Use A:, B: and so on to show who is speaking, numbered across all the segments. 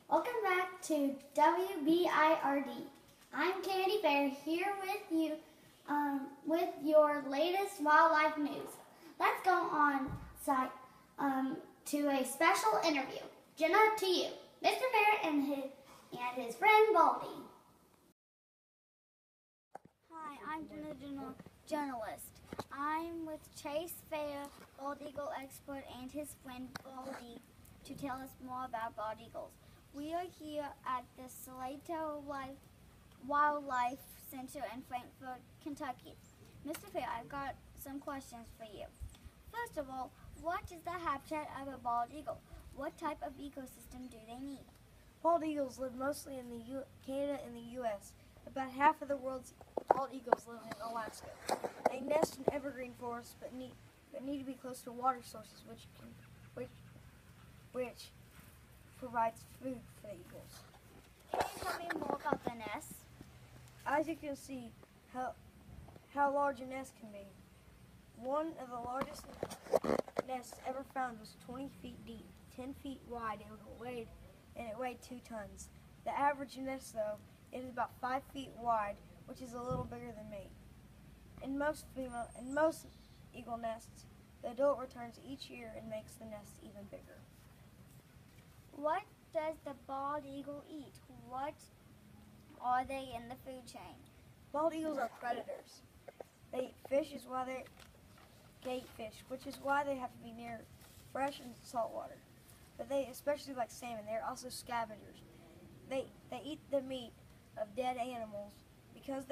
A: Welcome back to WBIRD. I'm Candy Fair here with you with your latest wildlife news. Let's go on site to a special interview. Jenna, to you, Mr. Fair and his friend Baldy.
B: Hi, I'm Jenna, journalist. I'm with Chase Fair, bald eagle expert, and his friend Baldy to tell us more about bald eagles. We are here at the Slater Wildlife Center in Frankfort, Kentucky. Mr. Fair, I've got some questions for you. First of all, what is the habitat of a bald eagle? What type of ecosystem do they need?
C: Bald eagles live mostly in Canada and the U.S. About half of the world's bald eagles live in Alaska. They nest in evergreen forests, but need to be close to water sources, which provides food for the eagles.
B: Can you tell me more about the nest?
C: As you can see, how large a nest can be. One of the largest nests ever found was 20 feet deep, 10 feet wide, and it weighed 2 tons. The average nest, though, is about 5 feet wide, which is a little bigger than me. In most eagle nests, the adult returns each year and makes the nest even bigger.
B: What does the bald eagle eat? What are they in the food chain?
C: Bald eagles are predators. They eat fish, which is why they have to be near fresh and salt water. But they especially like salmon. They're also scavengers. They eat the meat of dead animals because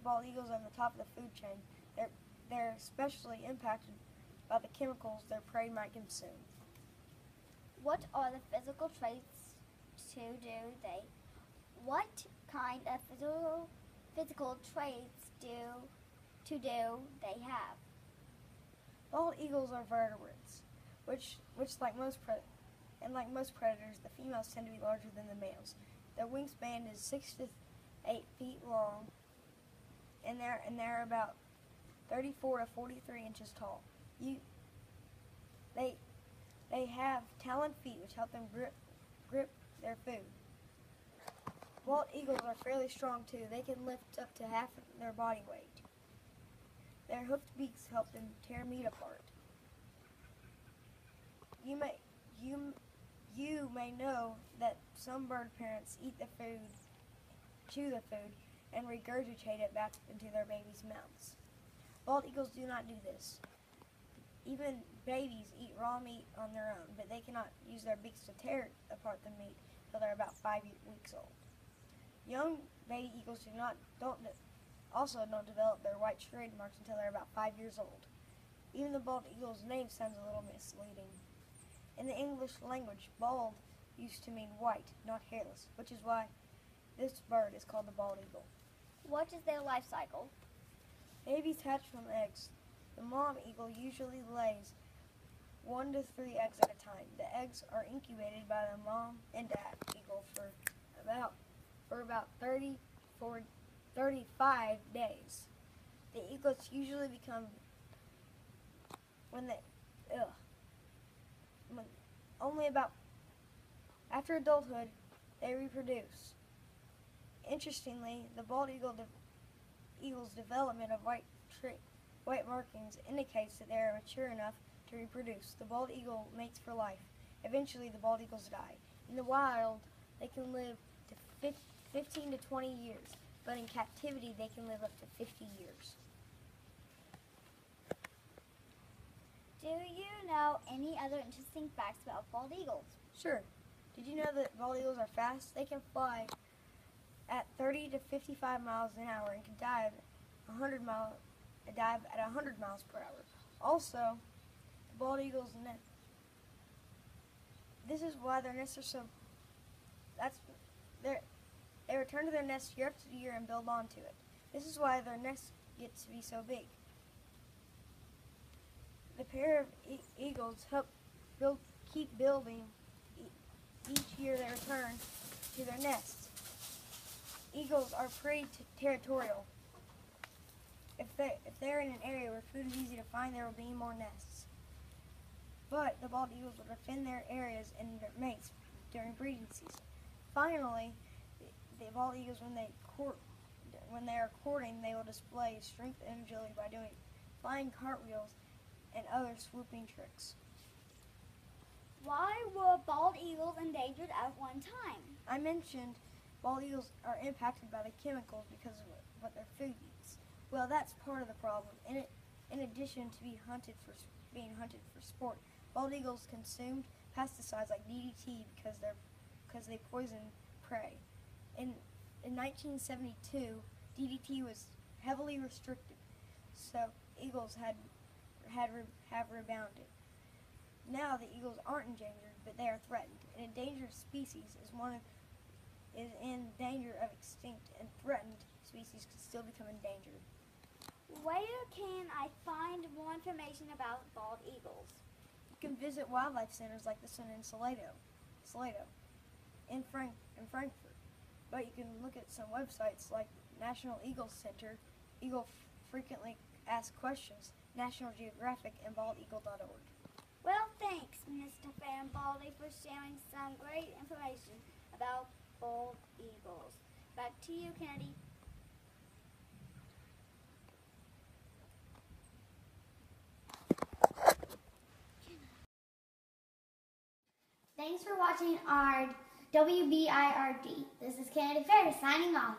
C: bald eagles are on the top of the food chain. They're especially impacted by the chemicals their prey might consume.
B: What are the physical traits What kind of physical traits do they have?
C: Bald eagles are vertebrates, which like most predators, the females tend to be larger than the males. Their wingspan is 6 to 8 feet long, and they're about 34 to 43 inches tall. They have taloned feet which help them grip their food. Bald eagles are fairly strong too. They can lift up to half of their body weight. Their hooked beaks help them tear meat apart. You may know that some bird parents eat the food, chew the food, and regurgitate it back into their babies' mouths. Bald eagles do not do this. Even babies eat raw meat on their own, but they cannot use their beaks to tear apart the meat until they're about 5 weeks old. Young baby eagles also don't develop their white striated marks until they're about 5 years old. Even the bald eagle's name sounds a little misleading. In the English language, bald used to mean white, not hairless, which is why this bird is called the bald eagle.
B: What is their life cycle?
C: Babies hatch from eggs. The mom eagle usually lays 1 to 3 eggs at a time. The eggs are incubated by the mom and dad eagle for about 35 days. The eaglets usually become after adulthood they reproduce. Interestingly, the bald eagle's development of white markings indicates that they are mature enough to reproduce. The bald eagle mates for life. Eventually, the bald eagles die. In the wild, they can live to 15 to 20 years, but in captivity, they can live up to 50 years.
B: Do you know any other interesting facts about bald eagles?
C: Sure. Did you know that bald eagles are fast? They can fly at 30 to 55 miles an hour and can dive at 100 miles per hour. Also, the bald eagles this is why their nests are so. They return to their nest year after year and build onto it. This is why their nests get to be so big. The pair of eagles keep building each year they return to their nests. Eagles are pretty territorial. If they're in an area where food is easy to find, there will be more nests. But the bald eagles will defend their areas and their mates during breeding season. Finally, the bald eagles, when they are courting, they will display strength and agility by doing flying cartwheels and other swooping tricks.
B: Why were bald eagles endangered at one time?
C: I mentioned bald eagles are impacted by the chemicals because of what their food eats. Well, that's part of the problem. In addition to being hunted for sport, bald eagles consumed pesticides like DDT because they poison prey. In 1972, DDT was heavily restricted, so eagles have rebounded. Now the eagles aren't endangered, but they are threatened. An endangered species is in danger of extinct, and threatened species could still become endangered.
B: Where can I find more information about bald eagles?
C: You can visit wildlife centers like this one in Salado, in Frankfurt. But you can look at some websites like National Eagle Center, Eagle Frequently Asked Questions, National Geographic, and baldeagle.org.
B: Well, thanks, Mr. Baldy, for sharing some great information about bald eagles. Back to you, Kennedy.
A: Thanks for watching our WBIRD. This is Kennedy Fair signing off.